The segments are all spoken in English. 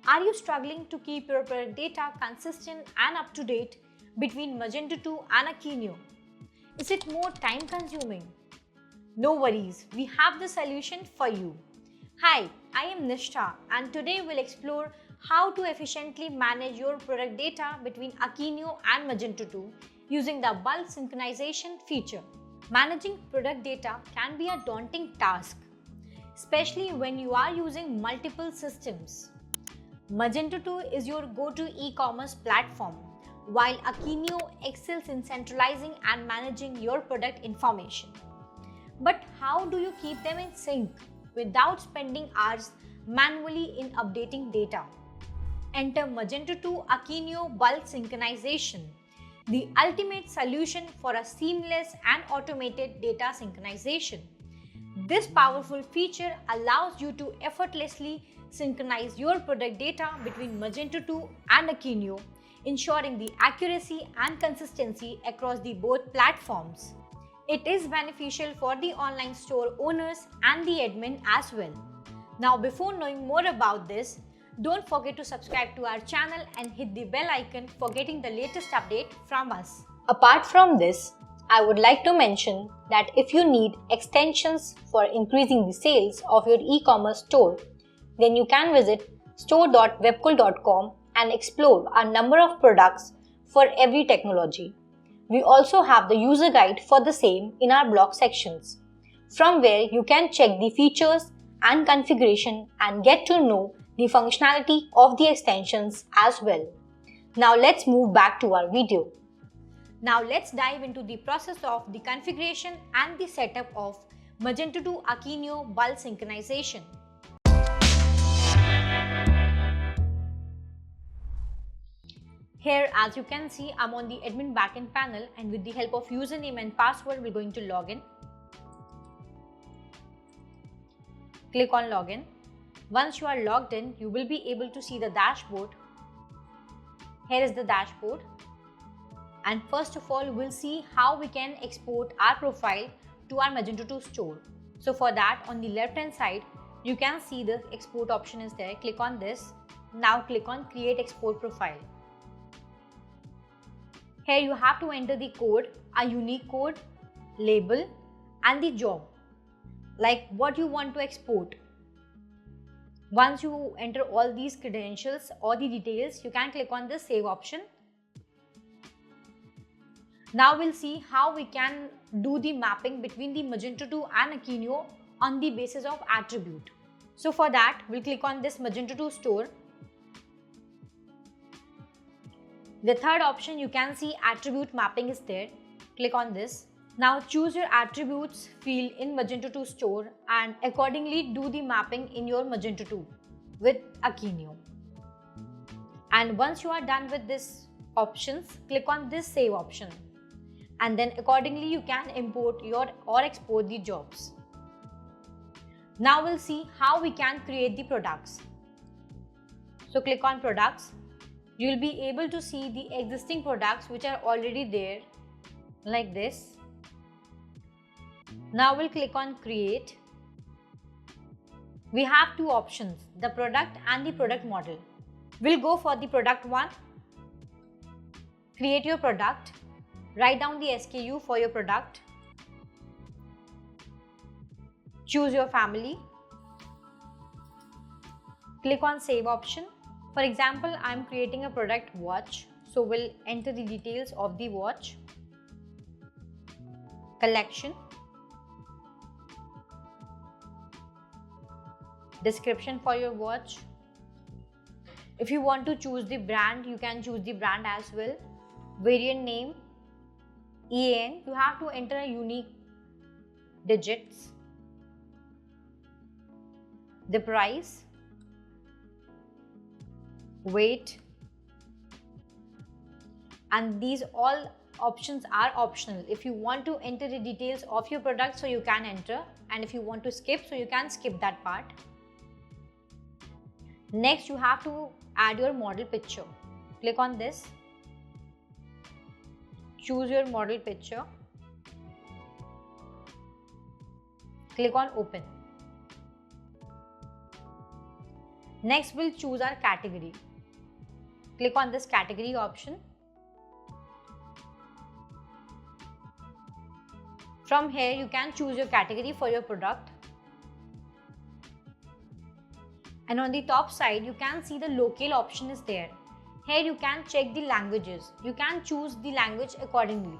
Are you struggling to keep your product data consistent and up to date between Magento 2 and Akeneo? Is it more time consuming? No worries, we have the solution for you. Hi, I am Nishtha and today we'll explore how to efficiently manage your product data between Akeneo and Magento 2 using the bulk synchronization feature. Managing product data can be a daunting task, especially when you are using multiple systems. Magento 2 is your go-to e-commerce platform, while Akeneo excels in centralizing and managing your product information. But how do you keep them in sync without spending hours manually in updating data? Enter Magento 2 Akeneo Bulk Synchronization, the ultimate solution for a seamless and automated data synchronization. This powerful feature allows you to effortlessly synchronize your product data between Magento 2 and Akeneo, ensuring the accuracy and consistency across the both platforms. It is beneficial for the online store owners and the admin as well. Now, before knowing more about this, don't forget to subscribe to our channel and hit the bell icon for getting the latest update from us. Apart from this, I would like to mention that if you need extensions for increasing the sales of your e-commerce store, then you can visit store.webkul.com and explore a number of products for every technology. We also have the user guide for the same in our blog sections, from where you can check the features and configuration and get to know the functionality of the extensions as well. Now let's move back to our video. Now let's dive into the process of the configuration and the setup of Magento 2 Akeneo Bulk Synchronization. Here, as you can see, I'm on the admin backend panel, and with the help of username and password, we're going to log in. Click on login. Once you are logged in, you will be able to see the dashboard. Here is the dashboard. And first of all, we'll see how we can export our profile to our Magento 2 store. So for that, on the left hand side, you can see the export option is there. Click on this. Now click on create export profile. Here you have to enter the code, a unique code, label and the job, like what you want to export. Once you enter all these credentials or the details, you can click on the save option. Now we'll see how we can do the mapping between the Magento 2 and Akeneo on the basis of attribute. So for that, we'll click on this Magento 2 store. The third option, you can see attribute mapping is there. Click on this. Now choose your attributes field in Magento 2 store and accordingly do the mapping in your Magento 2 with Akeneo. And once you are done with these options, click on this save option. And then accordingly you can import or export the jobs. Now we'll see how we can create the products. So click on products. You'll be able to see the existing products which are already there, like this. Now we'll click on create. We have two options, the product and the product model. We'll go for the product one. Create your product. Write down the SKU for your product. Choose your family. Click on save option. For example, I'm creating a product watch. So we'll enter the details of the watch. Collection. Description for your watch. If you want to choose the brand, you can choose the brand as well. Variant name. EAN, you have to enter a unique digits. The price. Weight. And these all options are optional. If you want to enter the details of your product, so you can enter, and if you want to skip, so you can skip that part. Next, you have to add your model picture. Click on this. Choose your model picture. Click on open. Next, we'll choose our category. Click on this category option. From here, you can choose your category for your product. And on the top side, you can see the local option is there. Here you can check the languages. You can choose the language accordingly.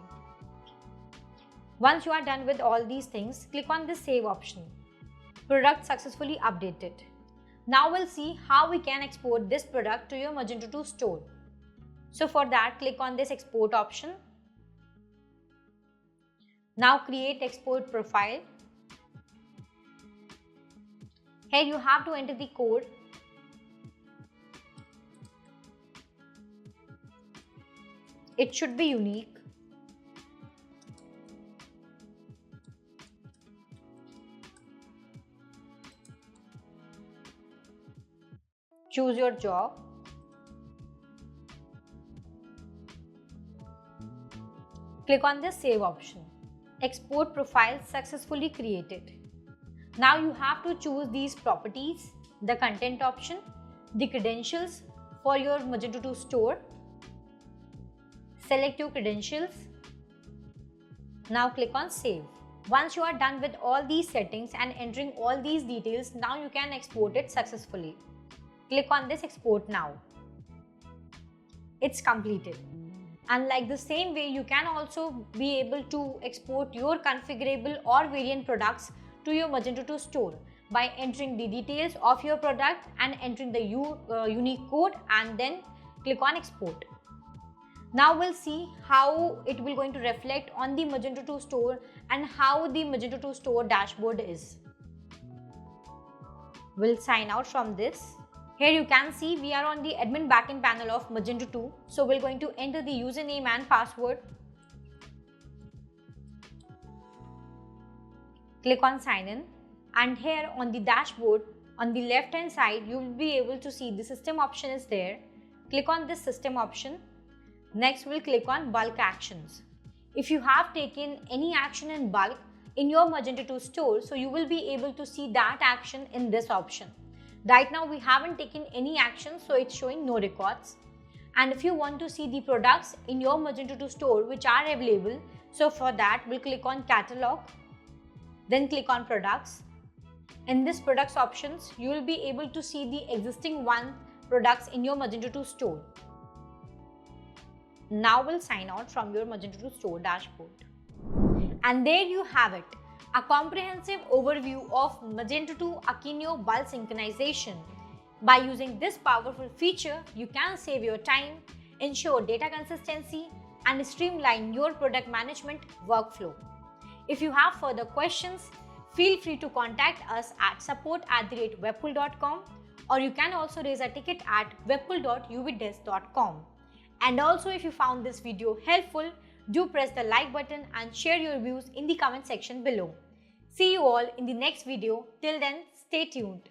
Once you are done with all these things, click on this save option. Product successfully updated. Now we'll see how we can export this product to your Magento 2 store. So for that, click on this export option. Now create export profile. Here you have to enter the code. It should be unique. Choose your job. Click on this save option. Export profile successfully created. Now you have to choose these properties, the content option, the credentials for your Magento 2 store. Select your credentials. Now click on save. Once you are done with all these settings and entering all these details, now you can export it successfully. Click on this export now. It's completed. And like the same way, you can also be able to export your configurable or variant products to your Magento 2 store by entering the details of your product and entering the unique code, and then click on export. Now we'll see how it will going to reflect on the Magento 2 store and how the Magento 2 store dashboard is. We'll sign out from this. Here you can see we are on the admin backend panel of Magento 2. So we're going to enter the username and password. Click on sign in, and here on the dashboard on the left hand side you will be able to see the system option is there. Click on this system option. Next we'll click on bulk actions. If you have taken any action in bulk in your Magento 2 store, so you will be able to see that action in this option. Right now we haven't taken any action, so it's showing no records. And if you want to see the products in your Magento 2 store which are available, so for that we'll click on catalog, then click on products. In this products options, you will be able to see the existing products in your Magento 2 store. Now we'll sign out from your Magento 2 store dashboard. And there you have it. A comprehensive overview of Magento 2 Akeneo Bulk Synchronization. By using this powerful feature, you can save your time, ensure data consistency, and streamline your product management workflow. If you have further questions, feel free to contact us at support@webkul.com, or you can also raise a ticket at webkul.uvdesk.com. And also, if you found this video helpful, do press the like button and share your views in the comment section below. See you all in the next video. Till then, stay tuned.